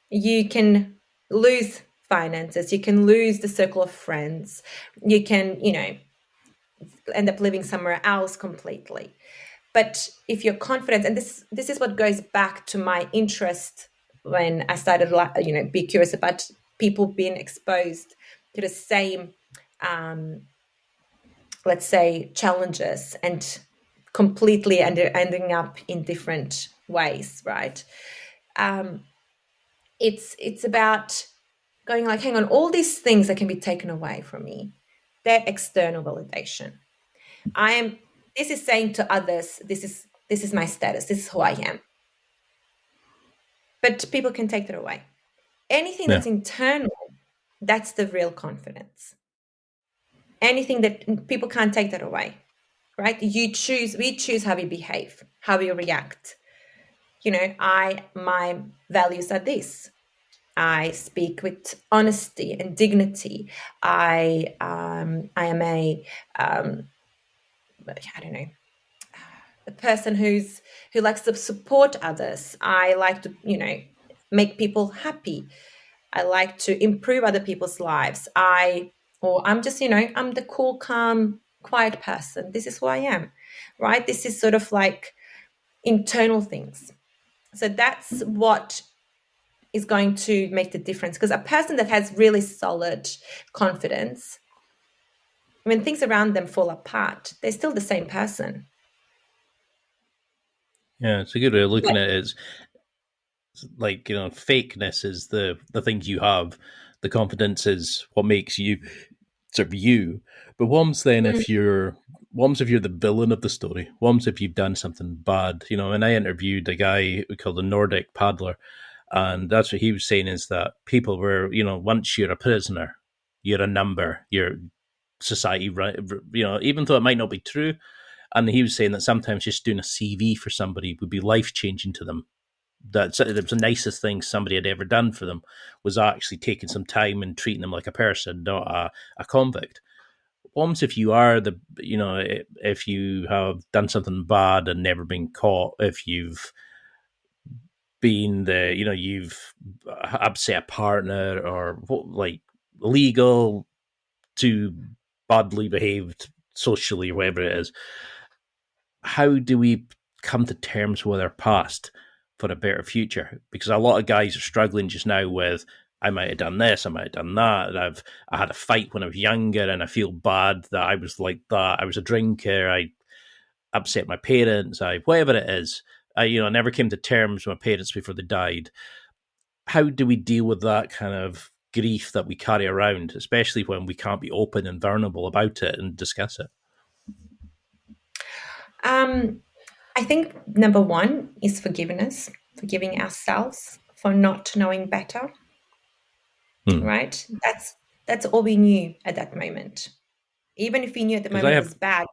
You can lose finances, you can lose the circle of friends, you can, end up living somewhere else completely. But if you're confident, and this is what goes back to my interest when I started, be curious about people being exposed to the same, let's say, challenges and completely ending up in different ways, right? It's about going like, hang on, all these things that can be taken away from me, they're external validation. This is saying to others, this is my status, this is who I am. But people can take that away. Anything that's internal, that's the real confidence. Anything that people can't take that away, right? We choose how we behave, how we react. My values are this. I speak with honesty and dignity. I am I don't know, a person who likes to support others. I like to, make people happy. I like to improve other people's lives. I'm just, I'm the cool, calm, quiet person. This is who I am, right? This is sort of like internal things. So that's what is going to make the difference. Because a person that has really solid confidence, when things around them fall apart, they're still the same person. Yeah, it's a good way of looking at it. It's like, fakeness is the things you have. The confidence is what makes you sort of you. But what if you're the villain of the story? What if you've done something bad? And I interviewed a guy called the Nordic Paddler, and that's what he was saying is that people were, once you're a prisoner, you're a number, you're society, right? Even though it might not be true. And he was saying that sometimes just doing a CV for somebody would be life changing to them. That it was the nicest thing somebody had ever done for them was actually taking some time and treating them like a person, not a convict. What if you are if you have done something bad and never been caught, if you've been you've upset a partner or like legal to badly behaved socially or whatever it is, how do we come to terms with our past for a better future? Because a lot of guys are struggling just now with, I might have done this, I might have done that. I had a fight when I was younger and I feel bad that I was like that. I was a drinker. I upset my parents. Whatever it is. I never came to terms with my parents before they died. How do we deal with that kind of grief that we carry around, especially when we can't be open and vulnerable about it and discuss it? I think number one is forgiveness, forgiving ourselves for not knowing better. Right? That's all we knew at that moment. Even if we knew at the moment it was bad.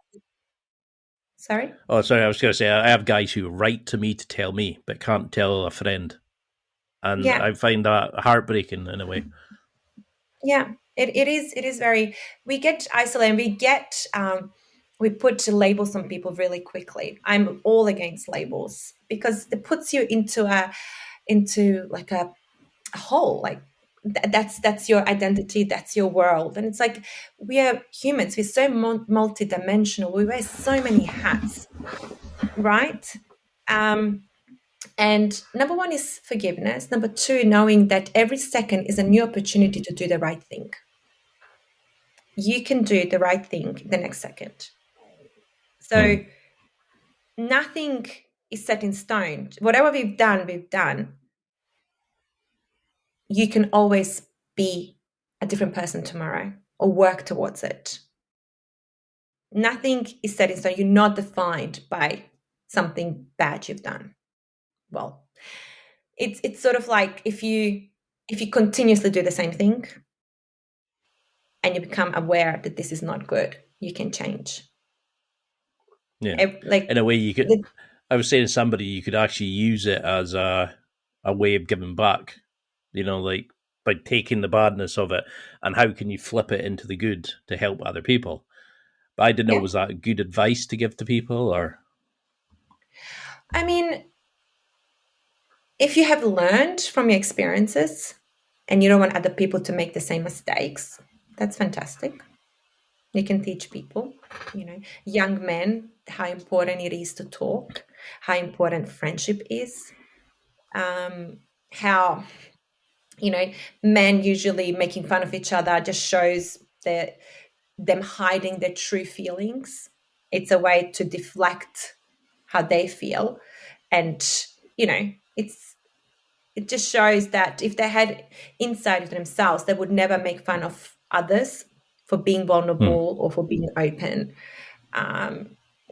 Sorry? Oh, sorry. I was going to say, I have guys who write to me to tell me, but can't tell a friend. And yeah. I find that heartbreaking in a way. Yeah, it is very, we get isolated, we put labels on people really quickly. I'm all against labels because it puts you into like a hole, like that's your identity, that's your world. And it's like, we are humans, we're so multidimensional, we wear so many hats, right? And number one is forgiveness. Number two, knowing that every second is a new opportunity to do the right thing. You can do the right thing the next second. So nothing is set in stone. Whatever we've done, we've done. You can always be a different person tomorrow or work towards it. Nothing is set in stone. You're not defined by something bad you've done. Well, it's sort of like if you continuously do the same thing and you become aware that this is not good, you can change. Yeah. Like in a way, you could. I was saying to somebody, you could actually use it as a way of giving back. Like by taking the badness of it, and how can you flip it into the good to help other people? But I didn't know, was that good advice to give to people, or? I mean, if you have learned from your experiences and you don't want other people to make the same mistakes, that's fantastic. You can teach people, young men, how important it is to talk, how important friendship is, how, men usually making fun of each other just shows that them hiding their true feelings. It's a way to deflect how they feel. And, it just shows that if they had insight of themselves, they would never make fun of others for being vulnerable or for being open.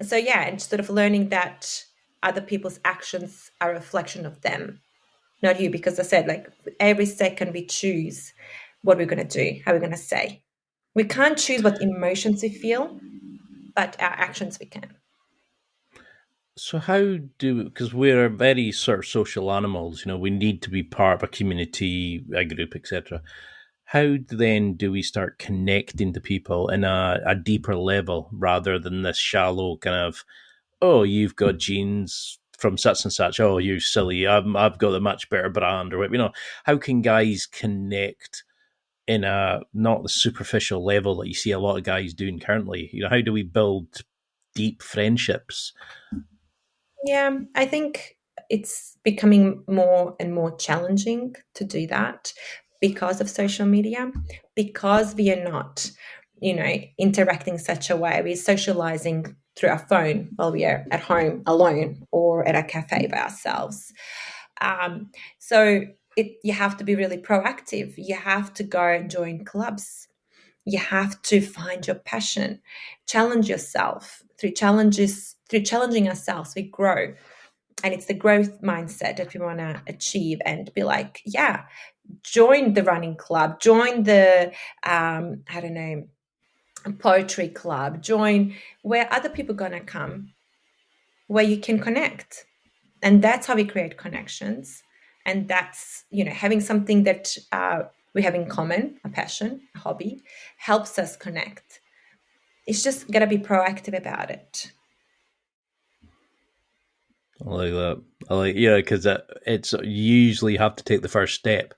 So yeah, and sort of learning that other people's actions are a reflection of them, not you. Because I said, like, every second we choose what we're going to do, how we're going to say. We can't choose what emotions we feel, but our actions we can. So how because we're very sort of social animals, we need to be part of a community, a group, etc. How then do we start connecting to people in a deeper level rather than this shallow kind of, oh, you've got jeans from such and such, oh, you silly, I've got a much better brand, or whatever. How can guys connect in a not the superficial level that you see a lot of guys doing currently? How do we build deep friendships? Yeah, I think it's becoming more and more challenging to do that because of social media, because we are not, interacting such a way. We're socializing through our phone while we are at home alone or at a cafe by ourselves. So you have to be really proactive. You have to go and join clubs. You have to find your passion, challenge yourself. Through challenging ourselves, we grow. And it's the growth mindset that we want to achieve and be like, yeah, join the running club, join the, poetry club, join where other people are going to come, where you can connect. And that's how we create connections. And that's, having something that we have in common, a passion, a hobby, helps us connect. It's just got to be proactive about it. I like that. Because it's you usually have to take the first step,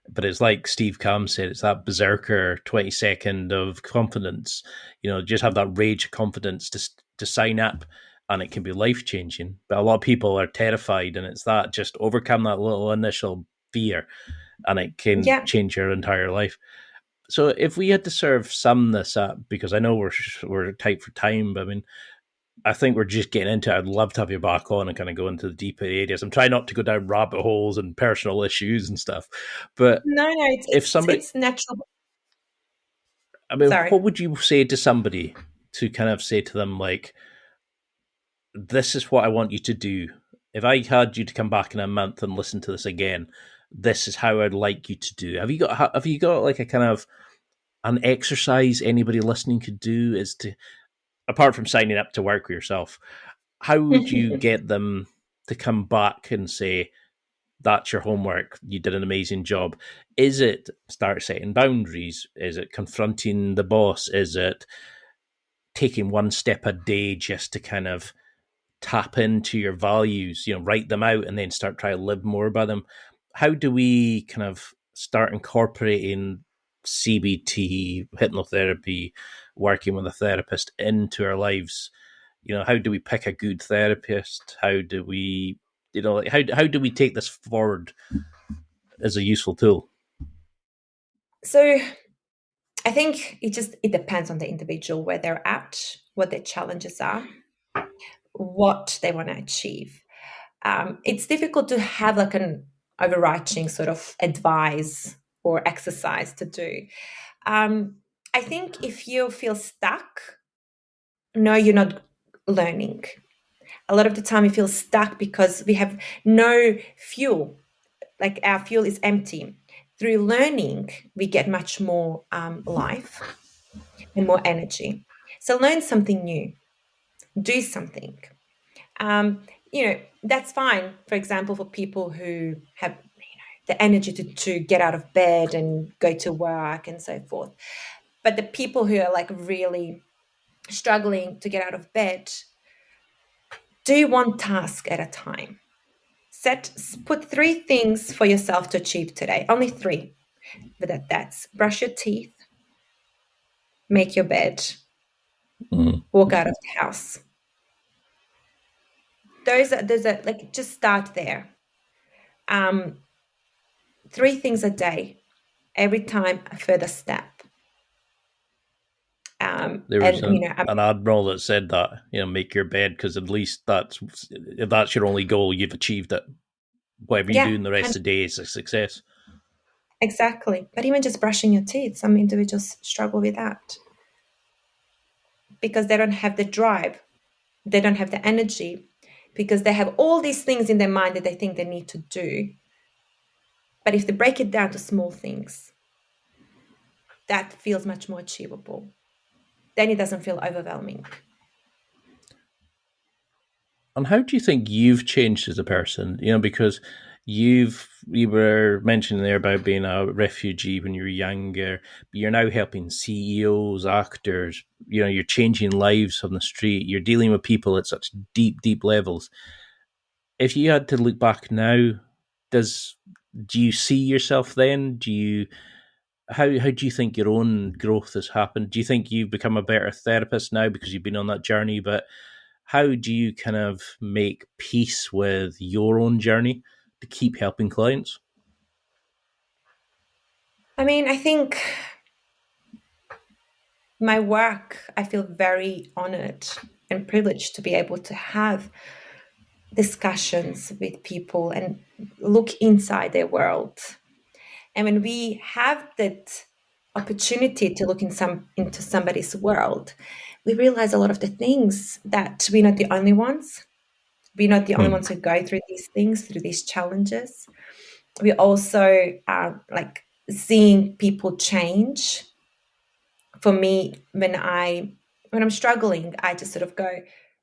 but it's like Steve Cam said, it's that berserker 20-second of confidence. Just have that rage of confidence to sign up, and it can be life changing. But a lot of people are terrified, and it's that just overcome that little initial fear, and it can change your entire life. So if we had to sum this up, because I know we're tight for time, but I mean, I think we're just getting into it. I'd love to have you back on and kind of go into the deeper areas. I'm trying not to go down rabbit holes and personal issues and stuff. But no, it's natural. I mean, Sorry. what would you say to somebody to kind of say to them, like, this is what I want you to do. If I had you to come back in a month and listen to this again, this is how I'd like you to do. Have you got like a kind of an exercise anybody listening could do, is to, apart from signing up to work with yourself, how would you get them to come back and say, that's your homework, you did an amazing job? Is it start setting boundaries? Is it confronting the boss? Is it taking one step a day just to kind of tap into your values, write them out and then start trying to live more by them? How do we kind of start incorporating CBT, hypnotherapy, working with a therapist into our lives? How do we pick a good therapist? How do we Like how do we take this forward as a useful tool? So I think it depends on the individual, where they're at, what their challenges are, what they want to achieve. It's difficult to have like an overarching sort of advice or exercise to do. I think if you feel stuck, no, you're not learning. A lot of the time, you feel stuck because we have no fuel, like our fuel is empty. Through learning, we get much more life and more energy. So learn something new, do something. Um, that's fine, for example, for people who have the energy to get out of bed and go to work and so forth. But the people who are like really struggling to get out of bed, do one task at a time. Put 3 things for yourself to achieve today. Only 3. But that's brush your teeth, make your bed, walk out of the house. Those are like, just start there. 3 things a day, every time a further step. There was an admiral that said that, make your bed, because at least if that's your only goal, you've achieved it. Whatever you do in the rest of the day is a success. Exactly. But even just brushing your teeth, some individuals struggle with that because they don't have the drive, they don't have the energy, because they have all these things in their mind that they think they need to do. But if they break it down to small things, that feels much more achievable. Then it doesn't feel overwhelming. And how do you think you've changed as a person? Because you were mentioning there about being a refugee when you were younger, but you're now helping CEOs, actors, you're changing lives on the street, you're dealing with people at such deep, deep levels. If you had to look back now, do you see yourself then? How do you think your own growth has happened? Do you think you've become a better therapist now because you've been on that journey? But how do you kind of make peace with your own journey to keep helping clients? I think my work, I feel very honored and privileged to be able to have discussions with people and look inside their world. And when we have that opportunity to look into somebody's world, we realize a lot of the things that we're not the only ones. We're not the only ones who go through these things, through these challenges. We also are like seeing people change. For me, when I'm struggling, I just sort of go,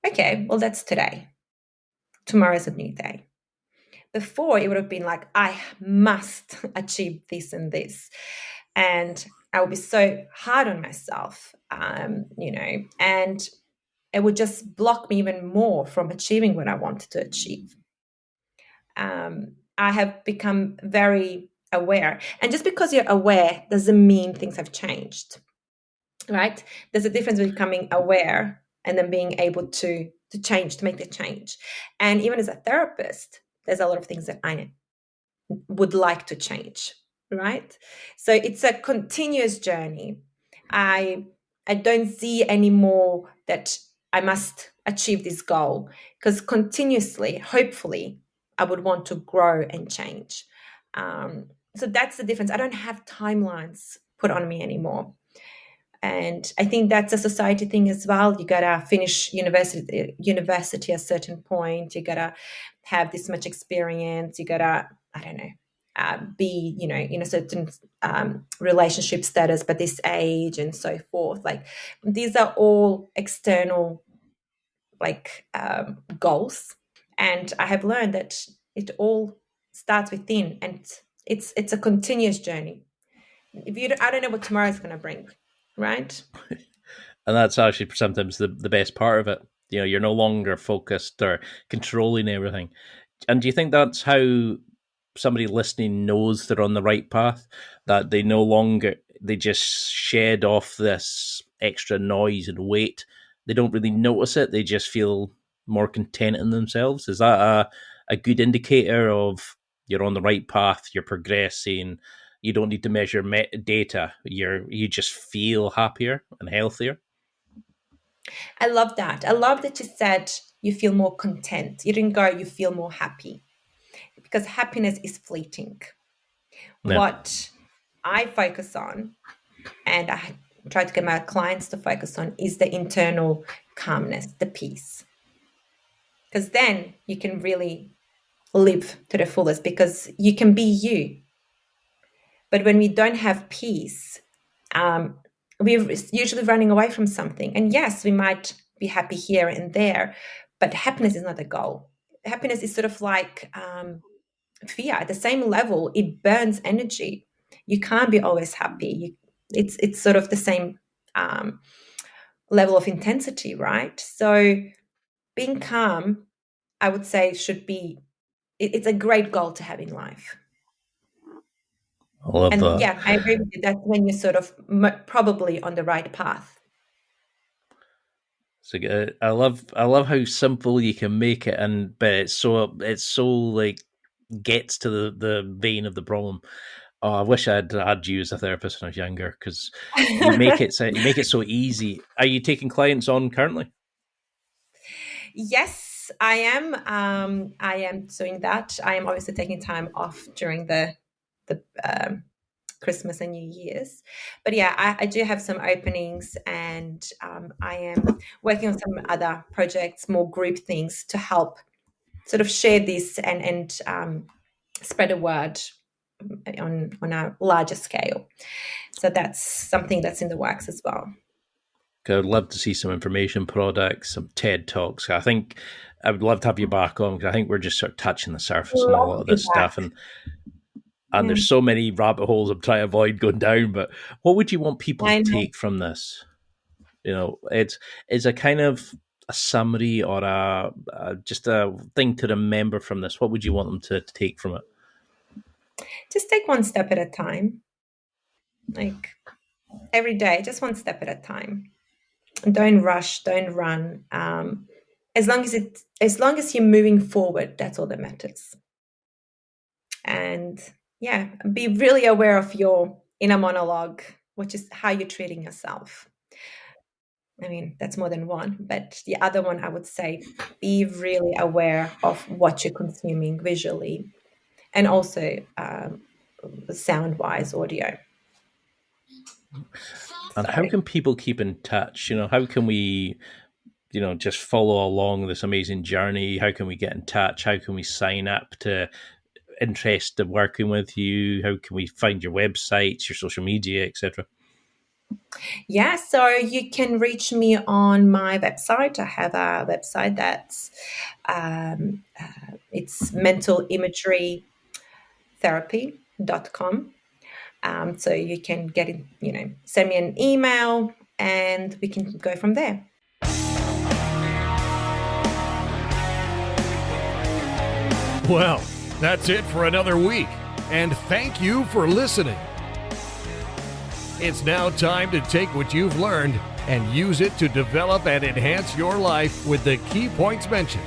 okay, well, that's today. Tomorrow's a new day. Before, it would have been like, I must achieve this and this. And I would be so hard on myself, and it would just block me even more from achieving what I wanted to achieve. I have become very aware. And just because you're aware doesn't mean things have changed, right? There's a difference between becoming aware and then being able to change, to make the change. And even as a therapist, there's a lot of things that I would like to change, right? So it's a continuous journey. I don't see anymore that I must achieve this goal, because continuously, hopefully, I would want to grow and change. So that's the difference. I don't have timelines put on me anymore. And I think that's a society thing as well. You gotta finish university at a certain point. You gotta have this much experience. You gotta, I don't know, be in a certain relationship status by this age and so forth. Like, these are all external goals, and I have learned that it all starts within, and it's a continuous journey. I don't know what tomorrow is going to bring, right? And that's actually sometimes the best part of it. You're no longer focused or controlling everything. And do you think that's how somebody listening knows they're on the right path? That they just shed off this extra noise and weight. They don't really notice it. They just feel more content in themselves. Is that a good indicator of you're on the right path, you're progressing. You don't need to measure data. You just feel happier and healthier. I love that. I love that you said you feel more content. You didn't go, you feel more happy, because happiness is fleeting. Yeah. What I focus on, and I try to get my clients to focus on, is the internal calmness, the peace. Because then you can really live to the fullest, because you can be you. But when we don't have peace, we're usually running away from something. And yes, we might be happy here and there, but happiness is not a goal. Happiness is sort of like fear. At the same level, it burns energy. You can't be always happy. It's sort of the same level of intensity, right? So being calm, I would say, should be, it's a great goal to have in life. I love And that. yeah, I agree with you. That's when you're sort of probably on the right path. So I love how simple you can make it, but it's so like gets to the vein of the problem. Oh, I wish I'd had you as a therapist when I was younger, because you make it so easy. Are you taking clients on currently? Yes, I am. I am doing that. I am obviously taking time off during the Christmas and New Year's. But yeah, I do have some openings, and I am working on some other projects, more group things, to help sort of share this and spread a word on a larger scale. So that's something that's in the works as well. I would love to see some information products, some TED Talks. I think I would love to have you back on, because I think we're just sort of touching the surface on a lot of this stuff. And there's so many rabbit holes I'm trying to avoid going down. But what would you want people to take from this? You know, it's a kind of a summary, or just a thing to remember from this. What would you want them to take from it? Just take one step at a time. Like every day, just one step at a time. Don't rush, don't run. As long as you're moving forward, that's all that matters. And yeah, be really aware of your inner monologue, which is how you're treating yourself. I mean, that's more than one, but the other one, I would say, be really aware of what you're consuming visually, and also sound-wise, audio. And how can people keep in touch? You know, how can we, just follow along this amazing journey? How can we get in touch? How can we sign up to interest in working with you? How can we find your websites, your social media, etc.? Yeah, so you can reach me on my website. I have a website that's it's mentalimagerytherapy.com. So you can get in, send me an email, and we can go from there. Well, that's it for another week, and thank you for listening. It's now time to take what you've learned and use it to develop and enhance your life with the key points mentioned.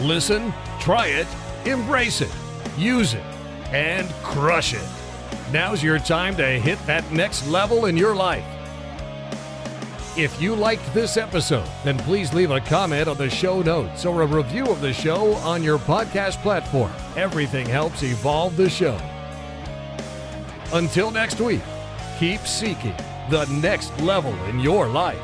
Listen, try it, embrace it, use it, and crush it. Now's your time to hit that next level in your life. If you liked this episode, then please leave a comment on the show notes or a review of the show on your podcast platform. Everything helps evolve the show. Until next week, keep seeking the next level in your life.